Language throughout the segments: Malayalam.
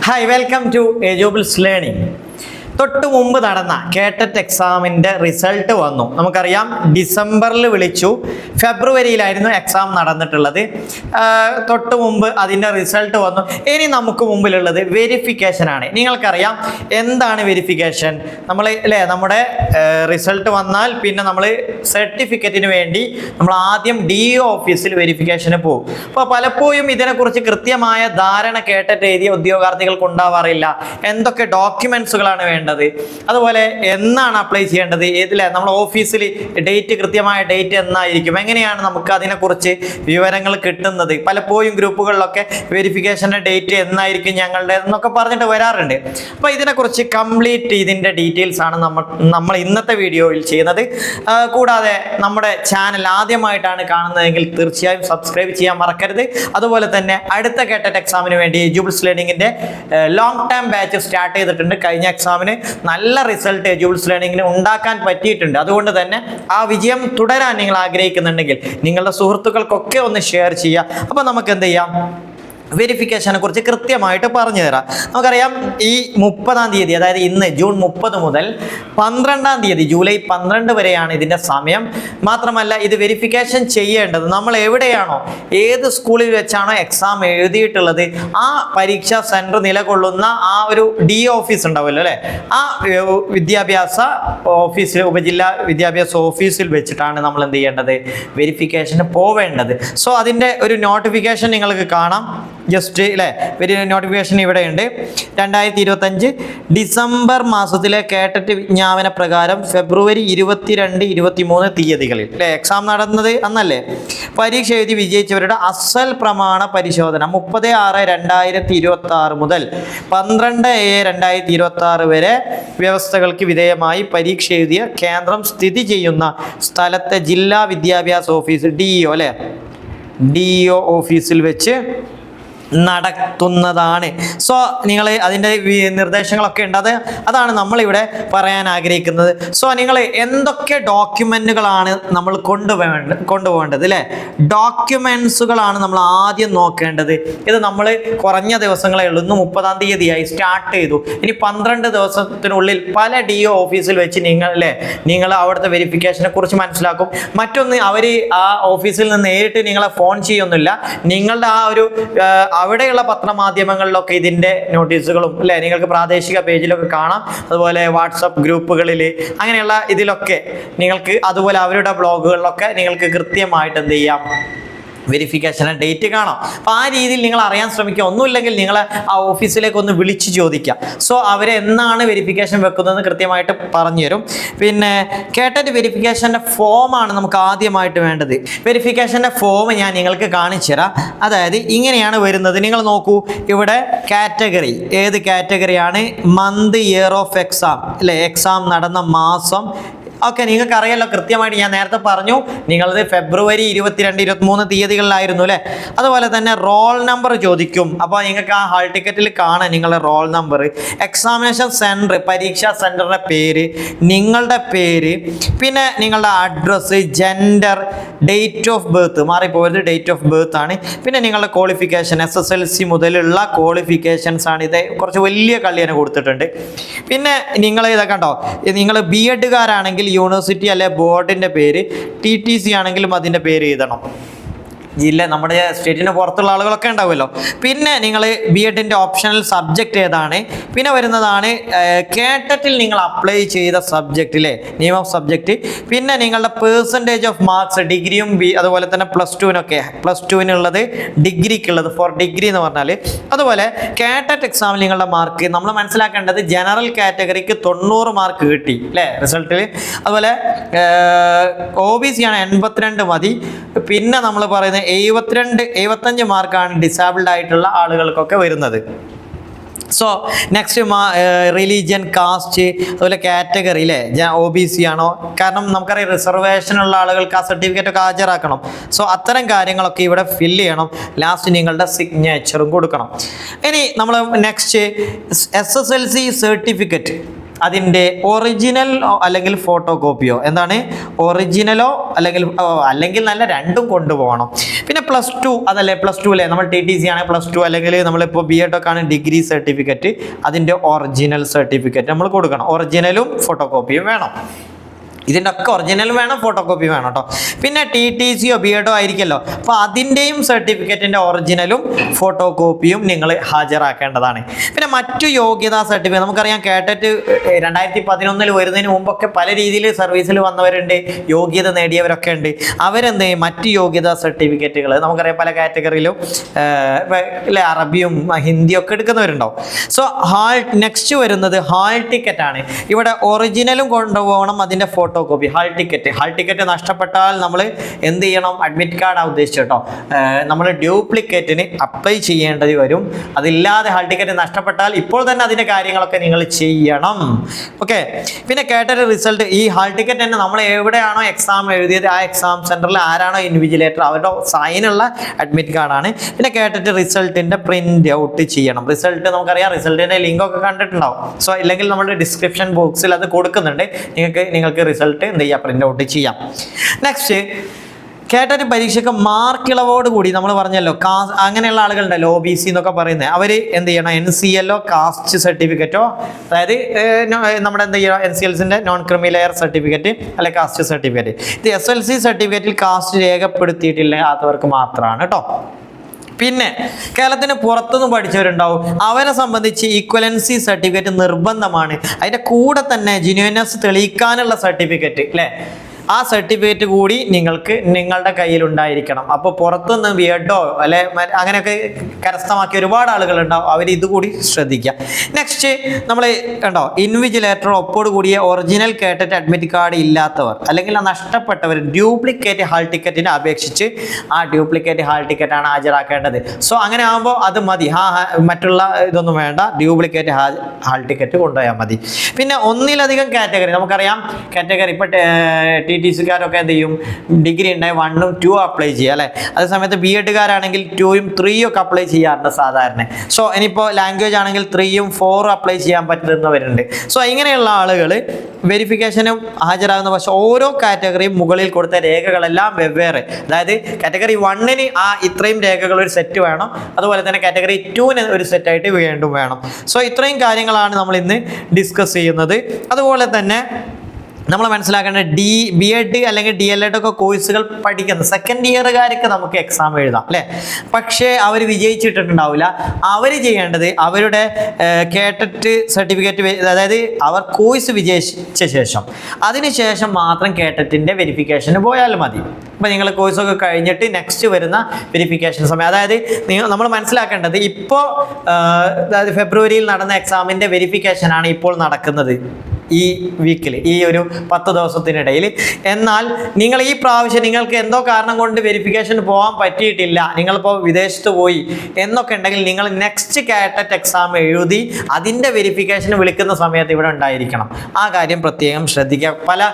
Hi, welcome to Ajobles Learning. തൊട്ട് മുമ്പ് നടന്ന കേട്ടറ്റ് എക്സാമിൻ്റെ റിസൾട്ട് വന്നു. നമുക്കറിയാം ഡിസംബറിൽ വിളിച്ചു, ഫെബ്രുവരിയിലായിരുന്നു എക്സാം നടന്നിട്ടുള്ളത്. തൊട്ട് മുമ്പ് അതിൻ്റെ റിസൾട്ട് വന്നു. ഇനി നമുക്ക് മുമ്പിലുള്ളത് വെരിഫിക്കേഷൻ ആണ്. നിങ്ങൾക്കറിയാം എന്താണ് വെരിഫിക്കേഷൻ? നമ്മുടെ റിസൾട്ട് വന്നാൽ പിന്നെ നമ്മൾ സർട്ടിഫിക്കറ്റിന് വേണ്ടി നമ്മൾ ആദ്യം DO ഓഫീസിൽ വെരിഫിക്കേഷന് പോകും. അപ്പോൾ പലപ്പോഴും ഇതിനെക്കുറിച്ച് കൃത്യമായ ധാരണ കേട്ടറ്റ് എഴുതിയ ഉദ്യോഗാർത്ഥികൾക്ക് ഉണ്ടാവാറില്ല. എന്തൊക്കെ ഡോക്യുമെന്റ്സുകളാണ് വേണ്ടത്, അതുപോലെ എന്നാണ് അപ്ലൈ ചെയ്യേണ്ടത്, ഏതിലെ നമ്മൾ ഓഫീസിൽ ഡേറ്റ്, കൃത്യമായ ഡേറ്റ് എന്നായിരിക്കും, എങ്ങനെയാണ് നമുക്ക് അതിനെക്കുറിച്ച് വിവരങ്ങൾ കിട്ടുന്നത്? പലപ്പോഴും ഗ്രൂപ്പുകളിലൊക്കെ വെരിഫിക്കേഷൻ്റെ ഡേറ്റ് എന്നായിരിക്കും ഞങ്ങളുടെ എന്നൊക്കെ പറഞ്ഞിട്ട് വരാറുണ്ട്. അപ്പോൾ ഇതിനെക്കുറിച്ച് കംപ്ലീറ്റ് ഇതിൻ്റെ ഡീറ്റെയിൽസ് ആണ് നമ്മൾ ഇന്നത്തെ വീഡിയോയിൽ ചെയ്യുന്നത്. കൂടാതെ നമ്മുടെ ചാനൽ ആദ്യമായിട്ടാണ് കാണുന്നതെങ്കിൽ തീർച്ചയായും സബ്സ്ക്രൈബ് ചെയ്യാൻ മറക്കരുത്. അതുപോലെ തന്നെ അടുത്ത കേട്ടറ്റ് എക്സാമിന് വേണ്ടി എജുബിൾസ് ലേണിംഗിൻ്റെ ലോങ് ടേം ബാച്ച് സ്റ്റാർട്ട് ചെയ്തിട്ടുണ്ട്. കഴിഞ്ഞ എക്സാമിന് നല്ല റിസൾട്ട് എജുബിൾസ് ലേണിംഗിന് ഉണ്ടാക്കാൻ പറ്റിയിട്ടുണ്ട്. അതുകൊണ്ട് തന്നെ ആ വിജയം തുടരാൻ നിങ്ങൾ ആഗ്രഹിക്കുന്നുണ്ടെങ്കിൽ നിങ്ങളുടെ സുഹൃത്തുക്കൾക്കൊക്കെ ഒന്ന് ഷെയർ ചെയ്യുക. അപ്പോൾ നമുക്ക് എന്ത് ചെയ്യാം, വെരിഫിക്കേഷനെ കുറിച്ച് കൃത്യമായിട്ട് പറഞ്ഞു തരാം. നമുക്കറിയാം ഈ 30-ാം തീയതി, അതായത് ഇന്ന് ജൂൺ 30 മുതൽ 12-ാം തീയതി ജൂലൈ 12 വരെയാണ് ഇതിൻ്റെ സമയം. മാത്രമല്ല ഇത് വെരിഫിക്കേഷൻ ചെയ്യേണ്ടത് നമ്മൾ എവിടെയാണോ, ഏത് സ്കൂളിൽ വെച്ചാണോ എക്സാം എഴുതിയിട്ടുള്ളത് ആ പരീക്ഷാ സെൻറ്റർ നിലകൊള്ളുന്ന ആ ഒരു DO ഓഫീസ് ഉണ്ടാവുമല്ലോ അല്ലേ, ആ വിദ്യാഭ്യാസ ഓഫീസിൽ, ഉപജില്ലാ വിദ്യാഭ്യാസ ഓഫീസിൽ വെച്ചിട്ടാണ് നമ്മൾ എന്ത് ചെയ്യേണ്ടത്, വെരിഫിക്കേഷന് പോവേണ്ടത്. സോ അതിൻ്റെ ഒരു നോട്ടിഫിക്കേഷൻ നിങ്ങൾക്ക് കാണാം. ജസ്റ്റ് അല്ലേ, ഒരു നോട്ടിഫിക്കേഷൻ ഇവിടെയുണ്ട്. 2025 ഡിസംബർ മാസത്തിലെ കേട്ടറ്റ് വിജ്ഞാപന പ്രകാരം ഫെബ്രുവരി 22, 23 തീയതികളിൽ അല്ലേ എക്സാം നടന്നത് അന്നല്ലേ. പരീക്ഷ എഴുതി വിജയിച്ചവരുടെ അസൽ പ്രമാണ പരിശോധന 30/6/2026 മുതൽ 12/7/2026 വരെ വ്യവസ്ഥകൾക്ക് വിധേയമായി പരീക്ഷ എഴുതിയ കേന്ദ്രം സ്ഥിതി ചെയ്യുന്ന സ്ഥലത്തെ ജില്ലാ വിദ്യാഭ്യാസ ഓഫീസ് DO ഓഫീസിൽ വെച്ച് നടത്തുന്നതാണ്. സോ നിങ്ങൾ അതിൻ്റെ നിർദ്ദേശങ്ങളൊക്കെ ഉണ്ട്, അതാണ് നമ്മളിവിടെ പറയാൻ ആഗ്രഹിക്കുന്നത്. സോ നിങ്ങൾ എന്തൊക്കെ ഡോക്യുമെൻറ്റുകളാണ് നമ്മൾ കൊണ്ടുപോകേണ്ടത് അല്ലേ, ഡോക്യുമെൻസുകളാണ് നമ്മൾ ആദ്യം നോക്കേണ്ടത്. ഇത് നമ്മൾ കുറഞ്ഞ ദിവസങ്ങളേ ഉള്ളൂ. ഇന്ന് 30-ാം തീയതിയായി സ്റ്റാർട്ട് ചെയ്തു. ഇനി 12 ദിവസത്തിനുള്ളിൽ പല DO ഓഫീസിൽ വെച്ച് നിങ്ങൾ അവിടുത്തെ വെരിഫിക്കേഷനെ കുറിച്ച് മനസ്സിലാക്കും. മറ്റൊന്ന്, അവർ ആ ഓഫീസിൽ നിന്ന് നേരിട്ട് നിങ്ങളെ ഫോൺ ചെയ്യൊന്നുമില്ല. നിങ്ങളുടെ ആ ഒരു അവിടെയുള്ള പത്രമാധ്യമങ്ങളിലൊക്കെ ഇതിൻ്റെ നോട്ടീസുകളും അല്ലേ നിങ്ങൾക്ക് പ്രാദേശിക പേജിലൊക്കെ കാണാം. അതുപോലെ വാട്സപ്പ് ഗ്രൂപ്പുകളിൽ, അങ്ങനെയുള്ള ഇതിലൊക്കെ നിങ്ങൾക്ക്, അതുപോലെ അവരുടെ ബ്ലോഗുകളിലൊക്കെ നിങ്ങൾക്ക് കൃത്യമായിട്ട് എന്ത് ചെയ്യാം, വെരിഫിക്കേഷൻ ഡേറ്റ് കാണാം. അപ്പോൾ ആ രീതിയിൽ നിങ്ങൾ അറിയാൻ ശ്രമിക്കുക. ഒന്നുമില്ലെങ്കിൽ നിങ്ങൾ ആ ഓഫീസിലേക്ക് ഒന്ന് വിളിച്ച് ചോദിക്കുക. സോ അവരെ എന്നാണ് വെരിഫിക്കേഷൻ വെക്കുന്നതെന്ന് കൃത്യമായിട്ട് പറഞ്ഞു തരും. പിന്നെ കേട്ടറ്റ് വെരിഫിക്കേഷൻ്റെ ഫോമാണ് നമുക്ക് ആദ്യമായിട്ട് വേണ്ടത്. വെരിഫിക്കേഷൻ്റെ ഫോം ഞാൻ നിങ്ങൾക്ക് കാണിച്ചു തരാം. അതായത് ഇങ്ങനെയാണ് വരുന്നത്. നിങ്ങൾ നോക്കൂ, ഇവിടെ കാറ്റഗറി, ഏത് കാറ്റഗറിയാണ്, മന്ത്, ഇയർ ഓഫ് എക്സാം അല്ലേ, എക്സാം നടന്ന മാസം ഒക്കെ നിങ്ങൾക്ക് അറിയാലോ കൃത്യമായിട്ട്. ഞാൻ നേരത്തെ പറഞ്ഞു നിങ്ങളത് ഫെബ്രുവരി 22, 23 തീയതികളിലായിരുന്നു അല്ലേ. അതുപോലെ തന്നെ റോൾ നമ്പർ ചോദിക്കും. അപ്പോൾ നിങ്ങൾക്ക് ആ ഹാൾ ടിക്കറ്റിൽ കാണാം നിങ്ങളുടെ റോൾ നമ്പർ, എക്സാമിനേഷൻ സെൻറ്റർ, പരീക്ഷാ സെൻറ്ററിൻ്റെ പേര്, നിങ്ങളുടെ പേര്, പിന്നെ നിങ്ങളുടെ address, gender, date of birth, മാറിപ്പോയത് ഡേറ്റ് ഓഫ് ബർത്ത് ആണ്. പിന്നെ നിങ്ങളുടെ ക്വാളിഫിക്കേഷൻ, SSLC മുതലുള്ള ക്വാളിഫിക്കേഷൻസ് ആണ്. ഇത് കുറച്ച് വലിയ കള്ളിയാണ് കൊടുത്തിട്ടുണ്ട്. പിന്നെ നിങ്ങൾ ഇതൊക്കെ കണ്ടോ, നിങ്ങൾ B.Ed.കാരാണെങ്കിൽ യൂണിവേഴ്സിറ്റി അല്ലെ ബോർഡിൻ്റെ പേര്, TTC ആണെങ്കിലും അതിൻ്റെ പേര് എഴുതണം. ജില്ല, നമ്മുടെ സ്റ്റേറ്റിന് പുറത്തുള്ള ആളുകളൊക്കെ ഉണ്ടാവുമല്ലോ. പിന്നെ നിങ്ങൾ B.Ed.ൻ്റെ ഓപ്ഷണൽ സബ്ജക്റ്റ് ഏതാണ്, പിന്നെ വരുന്നതാണ് കേട്ടറ്റിൽ നിങ്ങൾ അപ്ലൈ ചെയ്ത സബ്ജക്റ്റ് അല്ലേ, നെയിം ഓഫ് സബ്ജക്റ്റ്, പിന്നെ നിങ്ങളുടെ പേഴ്സൻറ്റേജ് ഓഫ് മാർക്സ്, ഡിഗ്രിയും അതുപോലെ തന്നെ +2-നൊക്കെ, +2-നുള്ളത്, ഡിഗ്രിക്കുള്ളത്, ഫോർ ഡിഗ്രി എന്ന് പറഞ്ഞാൽ. അതുപോലെ കേട്ടറ്റ് എക്സാമിൽ നിങ്ങളുടെ മാർക്ക് നമ്മൾ മനസ്സിലാക്കേണ്ടത്, ജനറൽ കാറ്റഗറിക്ക് 90 മാർക്ക് കിട്ടി അല്ലേ റിസൾട്ടിൽ. അതുപോലെ OBC ആണ് 82 മതി. പിന്നെ നമ്മൾ പറയുന്നത് 75 മാർക്കാണ് ഡിസേബിൾഡ് ആയിട്ടുള്ള ആളുകൾക്കൊക്കെ വരുന്നത്. സോ നെക്സ്റ്റ് റിലീജിയൻ, കാസ്റ്റ്, അതുപോലെ കാറ്റഗറി അല്ലേ, OBC ആണോ, കാരണം നമുക്കറിയാം റിസർവേഷനുള്ള ആളുകൾക്ക് ആ സർട്ടിഫിക്കറ്റ് ഒക്കെ ഹാജരാക്കണം. സോ അത്തരം കാര്യങ്ങളൊക്കെ ഇവിടെ ഫില്ല് ചെയ്യണം. ലാസ്റ്റ് നിങ്ങളുടെ സിഗ്നേച്ചറും കൊടുക്കണം. ഇനി നമ്മൾ നെക്സ്റ്റ് SSLC സർട്ടിഫിക്കറ്റ് അതിൻ്റെ ഒറിജിനൽ അല്ലെങ്കിൽ ഫോട്ടോ കോപ്പിയോ, എന്താണ് ഒറിജിനലോ അല്ലെങ്കിൽ നല്ല രണ്ടും കൊണ്ടുപോകണം. പിന്നെ +2 അതല്ലേ, +2 അല്ലേ, നമ്മൾ TTC ആണ് +2, അല്ലെങ്കിൽ നമ്മളിപ്പോൾ BEd ഒക്കെ ആണ് ഡിഗ്രി സർട്ടിഫിക്കറ്റ്, അതിൻ്റെ ഒറിജിനൽ സർട്ടിഫിക്കറ്റ് നമ്മൾ കൊടുക്കണം. ഒറിജിനലും ഫോട്ടോ കോപ്പിയും വേണം. ഇതിൻ്റെ ഒക്കെ ഒറിജിനൽ വേണം, ഫോട്ടോ കോപ്പി വേണം കേട്ടോ. പിന്നെ TTCയോ BEdോ ആയിരിക്കുമല്ലോ, അപ്പോൾ അതിൻ്റെയും സർട്ടിഫിക്കറ്റിൻ്റെ ഒറിജിനലും ഫോട്ടോ കോപ്പിയും നിങ്ങൾ ഹാജരാക്കേണ്ടതാണ്. പിന്നെ മറ്റു യോഗ്യതാ സർട്ടിഫിക്കറ്റ്, നമുക്കറിയാം കേട്ടറ്റ് 2011 വരുന്നതിന് മുമ്പൊക്കെ പല രീതിയിൽ സർവീസിൽ വന്നവരുണ്ട്, യോഗ്യത നേടിയവരൊക്കെ ഉണ്ട്. അവരെന്ത് ചെയ്യും, മറ്റ് യോഗ്യതാ സർട്ടിഫിക്കറ്റുകൾ നമുക്കറിയാം പല കാറ്റഗറിയിലും അല്ലെ, അറബിയും ഹിന്ദിയും ഒക്കെ എടുക്കുന്നവരുണ്ടാവും. സോ നെക്സ്റ്റ് വരുന്നത് ഹാൾ ടിക്കറ്റ് ആണ്. ഇവിടെ ഒറിജിനലും കൊണ്ടുപോകണം, അതിൻ്റെ ഫോട്ടോ കോപ്പി. ഹാൾ ടിക്കറ്റ് നഷ്ടപ്പെട്ടാൽ നമ്മൾ എന്ത് ചെയ്യണം, അഡ്മിറ്റ് കാർഡ് ഉദ്ദേശിച്ചു കേട്ടോ, നമ്മൾ ഡ്യൂപ്ലിക്കേറ്റിന് അപ്ലൈ ചെയ്യേണ്ടത് വരും. അതില്ലാതെ ഹാൾ ടിക്കറ്റ് നഷ്ടപ്പെട്ടാൽ ഇപ്പോൾ തന്നെ അതിൻ്റെ കാര്യങ്ങളൊക്കെ നിങ്ങൾ ചെയ്യണം. ഓക്കെ. പിന്നെ കേട്ടറ്റ് റിസൾട്ട്, ഈ ഹാൾ ടിക്കറ്റ് തന്നെ നമ്മൾ എവിടെയാണോ എക്സാം എഴുതിയത് ആ എക്സാം സെൻറ്ററിൽ ആരാണോ ഇൻവിജിലേറ്റർ അവരുടെ സൈനുള്ള അഡ്മിറ്റ് കാർഡാണ്. പിന്നെ കേട്ടറ്റ് റിസൾട്ടിൻ്റെ പ്രിൻ്റ് ഔട്ട് ചെയ്യണം. റിസൾട്ട് നമുക്കറിയാം, റിസൾട്ടിൻ്റെ ലിങ്കൊക്കെ കണ്ടിട്ടുണ്ടാവും. സോ ഇല്ലെങ്കിൽ നമ്മുടെ ഡിസ്ക്രിപ്ഷൻ ബോക്സിൽ അത് കൊടുക്കുന്നുണ്ട്, നിങ്ങൾക്ക് റിസൾട്ട് എന്ത് ചെയ്യാം, പ്രിൻ്റ് ഔട്ട് ചെയ്യാം. നെക്സ്റ്റ്, കേട്ടറ്റ് പരീക്ഷയ്ക്ക് മാർക്കിളവോട് കൂടി നമ്മൾ പറഞ്ഞല്ലോ, അങ്ങനെയുള്ള ആളുകളുണ്ടല്ലോ OBC എന്നൊക്കെ പറയുന്നത്, അവർ എന്ത് ചെയ്യണം, NCLO കാസ്റ്റ് സർട്ടിഫിക്കറ്റോ, അതായത് നമ്മുടെ എന്ത് ചെയ്യുക, NCLസിൻ്റെ നോൺ ക്രിമി ലെയർ സർട്ടിഫിക്കറ്റ് അല്ലെ കാസ്റ്റ് സർട്ടിഫിക്കറ്റ്. ഇത് SLC സർട്ടിഫിക്കറ്റിൽ കാസ്റ്റ് രേഖപ്പെടുത്തിയിട്ടില്ലാത്തവർക്ക് മാത്രമാണ് കേട്ടോ. പിന്നെ കേരളത്തിന് പുറത്തുനിന്ന് പഠിച്ചവരുണ്ടാവും, അവരെ സംബന്ധിച്ച് ഈക്വലൻസി സർട്ടിഫിക്കറ്റ് നിർബന്ധമാണ്. അതിൻ്റെ കൂടെ തന്നെ ജെന്യുയിനെസ് തെളിയിക്കാനുള്ള സർട്ടിഫിക്കറ്റ് അല്ലേ, ആ സർട്ടിഫിക്കറ്റ് കൂടി നിങ്ങളുടെ കയ്യിലുണ്ടായിരിക്കണം. അപ്പോൾ പുറത്തുനിന്ന് BEdോ അല്ലെ അങ്ങനെയൊക്കെ കരസ്ഥമാക്കിയ ഒരുപാട് ആളുകളുണ്ടാവും, അവർ ഇതുകൂടി ശ്രദ്ധിക്കുക. നെക്സ്റ്റ് നമ്മൾ കണ്ടോ, ഇൻവിജിലേറ്റർ ഒപ്പോട് കൂടിയ ഒറിജിനൽ കേട്ടറ്റ് അഡ്മിറ്റ് കാർഡ് ഇല്ലാത്തവർ അല്ലെങ്കിൽ നഷ്ടപ്പെട്ടവർ ഡ്യൂപ്ലിക്കേറ്റ് ഹാൾ ടിക്കറ്റിനെ അപേക്ഷിച്ച് ആ ഡ്യൂപ്ലിക്കേറ്റ് ഹാൾ ടിക്കറ്റാണ് ഹാജരാക്കേണ്ടത്. സോ അങ്ങനെ ആകുമ്പോൾ അത് മതി, മറ്റുള്ള ഇതൊന്നും വേണ്ട, ഡ്യൂപ്ലിക്കേറ്റ് ഹാൾ ടിക്കറ്റ് കൊണ്ടുപോയാൽ മതി. പിന്നെ ഒന്നിലധികം കാറ്റഗറി, നമുക്കറിയാം കാറ്റഗറി ഇപ്പോൾ TTCക്കാരൊക്കെ എന്ത് ചെയ്യും, ഡിഗ്രി ഉണ്ടായി 1ഉം 2ഉം അപ്ലൈ ചെയ്യുക അല്ലേ, അതേസമയത്ത് BEdകാരാണെങ്കിൽ 2ഉം 3ഉം ഒക്കെ അപ്ലൈ ചെയ്യാറുണ്ട് സാധാരണ. സോ ഇനിയിപ്പോൾ ലാംഗ്വേജ് ആണെങ്കിൽ 3ഉം 4ഉം അപ്ലൈ ചെയ്യാൻ പറ്റുന്നവരുണ്ട്. സോ ഇങ്ങനെയുള്ള ആളുകൾ വെരിഫിക്കേഷനും ഹാജരാകുന്ന, പക്ഷേ ഓരോ കാറ്റഗറിയും മുകളിൽ കൊടുത്ത രേഖകളെല്ലാം വെവ്വേറെ, അതായത് കാറ്റഗറി 1ന് ഇത്രയും രേഖകൾ ഒരു സെറ്റ് വേണം, അതുപോലെ തന്നെ കാറ്റഗറി 2ന് ഒരു സെറ്റായിട്ട് വീണ്ടും വേണം. സോ ഇത്രയും കാര്യങ്ങളാണ് നമ്മൾ ഇന്ന് ഡിസ്കസ് ചെയ്യുന്നത്. അതുപോലെ തന്നെ നമ്മൾ മനസ്സിലാക്കേണ്ടത് BEd അല്ലെങ്കിൽ DLED ഒക്കെ കോഴ്സുകൾ പഠിക്കുന്ന സെക്കൻഡ് ഇയറുകാർക്ക് നമുക്ക് എക്സാം എഴുതാം അല്ലേ, പക്ഷേ അവർ വിജയിച്ചിട്ടുണ്ടാവില്ല. അവർ ചെയ്യേണ്ടത് അവരുടെ കേട്ടറ്റ് സർട്ടിഫിക്കറ്റ്, അതായത് അവർ കോഴ്സ് വിജയിച്ച ശേഷം അതിനുശേഷം മാത്രം കേട്ടറ്റിൻ്റെ വെരിഫിക്കേഷന് പോയാൽ മതി. അപ്പോൾ നിങ്ങൾ കോഴ്സൊക്കെ കഴിഞ്ഞിട്ട് നെക്സ്റ്റ് വരുന്ന വെരിഫിക്കേഷൻ സമയം, അതായത് നമ്മൾ മനസ്സിലാക്കേണ്ടത് ഇപ്പോൾ അതായത് ഫെബ്രുവരിയിൽ നടന്ന എക്സാമിൻ്റെ വെരിഫിക്കേഷനാണ് ഇപ്പോൾ നടക്കുന്നത് ഈ വീക്കിൽ, ഈ ഒരു 10 ദിവസത്തിനിടയിൽ. എന്നാൽ നിങ്ങൾ ഈ പ്രാവശ്യം നിങ്ങൾക്ക് എന്തോ കാരണം കൊണ്ട് വെരിഫിക്കേഷൻ പോകാൻ പറ്റിയിട്ടില്ല, നിങ്ങളിപ്പോൾ വിദേശത്ത് പോയി എന്നൊക്കെ ഉണ്ടെങ്കിൽ നിങ്ങൾ നെക്സ്റ്റ് കേട്ടറ്റ് എക്സാം എഴുതി അതിൻ്റെ വെരിഫിക്കേഷന് വിളിക്കുന്ന സമയത്ത് ഇവിടെ ഉണ്ടായിരിക്കണം. ആ കാര്യം പ്രത്യേകം ശ്രദ്ധിക്കുക. പല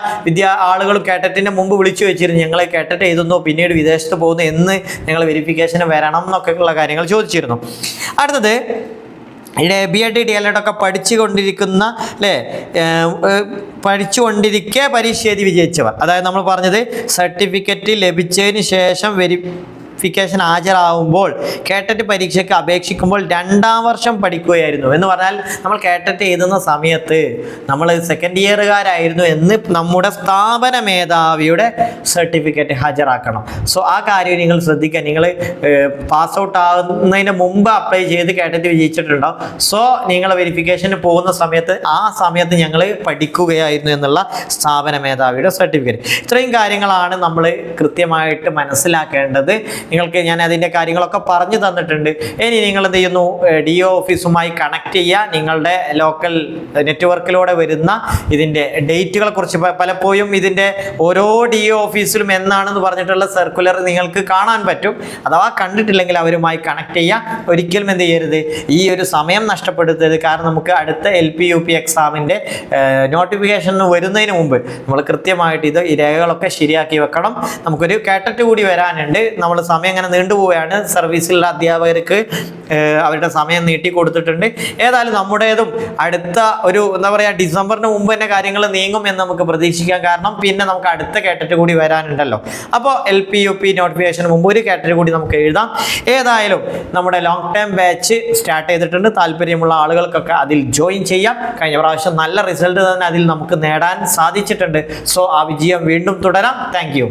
ആളുകളും കേട്ടറ്റിൻ്റെ മുമ്പ് വിളിച്ചു വെച്ചിരുന്നു, ഞങ്ങൾ കേട്ടറ്റ് എഴുതുന്നു പിന്നീട് വിദേശത്ത് പോകുന്നു എന്ന് ഞങ്ങൾ വെരിഫിക്കേഷന് വരണം എന്നൊക്കെ ഉള്ള കാര്യങ്ങൾ ചോദിച്ചിരുന്നു. അടുത്തത് BEd DLED ഒക്കെ പഠിച്ചുകൊണ്ടിരിക്കുന്ന അല്ലേ, പഠിച്ചുകൊണ്ടിരിക്കെ പരീക്ഷ എഴുതി വിജയിച്ചവർ, അതായത് നമ്മൾ പറഞ്ഞത് സർട്ടിഫിക്കറ്റ് ലഭിച്ചതിന് ശേഷം വെരിഫിക്കേഷൻ ഹാജരാകുമ്പോൾ കേട്ടറ്റ് പരീക്ഷയ്ക്ക് അപേക്ഷിക്കുമ്പോൾ 2ാം വർഷം പഠിക്കുകയായിരുന്നു എന്ന് പറഞ്ഞാൽ നമ്മൾ കേട്ടറ്റ് എഴുതുന്ന സമയത്ത് നമ്മൾ സെക്കൻഡ് ഇയറുകാരായിരുന്നു എന്ന് നമ്മുടെ സ്ഥാപന മേധാവിയുടെ സർട്ടിഫിക്കറ്റ് ഹാജരാക്കണം. സോ ആ കാര്യം നിങ്ങൾ ശ്രദ്ധിക്കുക. നിങ്ങൾ പാസ് ഔട്ട് ആകുന്നതിന് മുമ്പ് അപ്ലൈ ചെയ്ത് കേട്ടറ്റ് വിജയിച്ചിട്ടുണ്ടാവും. സോ നിങ്ങൾ വെരിഫിക്കേഷന് പോകുന്ന സമയത്ത് ആ സമയത്ത് ഞങ്ങൾ പഠിക്കുകയായിരുന്നു എന്നുള്ള സ്ഥാപന മേധാവിയുടെ സർട്ടിഫിക്കറ്റ്. ഇത്രയും കാര്യങ്ങളാണ് നമ്മൾ കൃത്യമായിട്ട് മനസ്സിലാക്കേണ്ടത്. നിങ്ങൾക്ക് ഞാൻ അതിൻ്റെ കാര്യങ്ങളൊക്കെ പറഞ്ഞു തന്നിട്ടുണ്ട്. ഇനി നിങ്ങൾ എന്ത് ചെയ്യുന്നു, DO ഓഫീസുമായി കണക്ട് ചെയ്യുക. നിങ്ങളുടെ ലോക്കൽ നെറ്റ്വർക്കിലൂടെ വരുന്ന ഇതിൻ്റെ ഡേറ്റുകളെ കുറിച്ച് പലപ്പോഴും ഇതിൻ്റെ ഓരോ DO ഓഫീസിലും എന്നാണെന്ന് പറഞ്ഞിട്ടുള്ള സർക്കുലർ നിങ്ങൾക്ക് കാണാൻ പറ്റും. അഥവാ കണ്ടിട്ടില്ലെങ്കിൽ അവരുമായി കണക്ട് ചെയ്യുക. ഒരിക്കലും എന്ത് ചെയ്യരുത്, ഈ ഒരു സമയം നഷ്ടപ്പെടുത്തരുത്. കാരണം നമുക്ക് അടുത്ത LP UP എക്സാമിൻ്റെ നോട്ടിഫിക്കേഷൻ വരുന്നതിന് മുമ്പ് നമ്മൾ കൃത്യമായിട്ട് ഈ രേഖകളൊക്കെ ശരിയാക്കി വെക്കണം. നമുക്കൊരു കേട്ടറ്റ് കൂടി വരാനുണ്ട്. നമ്മൾ സമയം ഇങ്ങനെ നീണ്ടുപോവുകയാണ്. സർവീസിലുള്ള അധ്യാപകർക്ക് അവരുടെ സമയം നീട്ടി കൊടുത്തിട്ടുണ്ട്. ഏതായാലും നമ്മുടേതും അടുത്ത ഒരു എന്താ പറയുക ഡിസംബറിന് മുമ്പ് തന്നെ കാര്യങ്ങൾ നീങ്ങും എന്ന് നമുക്ക് പ്രതീക്ഷിക്കാം. കാരണം പിന്നെ നമുക്ക് അടുത്ത കാറ്റഗറി കൂടി വരാനുണ്ടല്ലോ. അപ്പോൾ LP-UP നോട്ടിഫിക്കേഷന് മുമ്പ് ഒരു കാറ്റഗറി കൂടി നമുക്ക് എഴുതാം. ഏതായാലും നമ്മുടെ ലോങ് ടേം ബാച്ച് സ്റ്റാർട്ട് ചെയ്തിട്ടുണ്ട്. താല്പര്യമുള്ള ആളുകൾക്കൊക്കെ അതിൽ ജോയിൻ ചെയ്യാം. കഴിഞ്ഞ പ്രാവശ്യം നല്ല റിസൾട്ട് തന്നെ അതിൽ നമുക്ക് നേടാൻ സാധിച്ചിട്ടുണ്ട്. സോ ആ വിജയം വീണ്ടും തുടരാം. Thank you.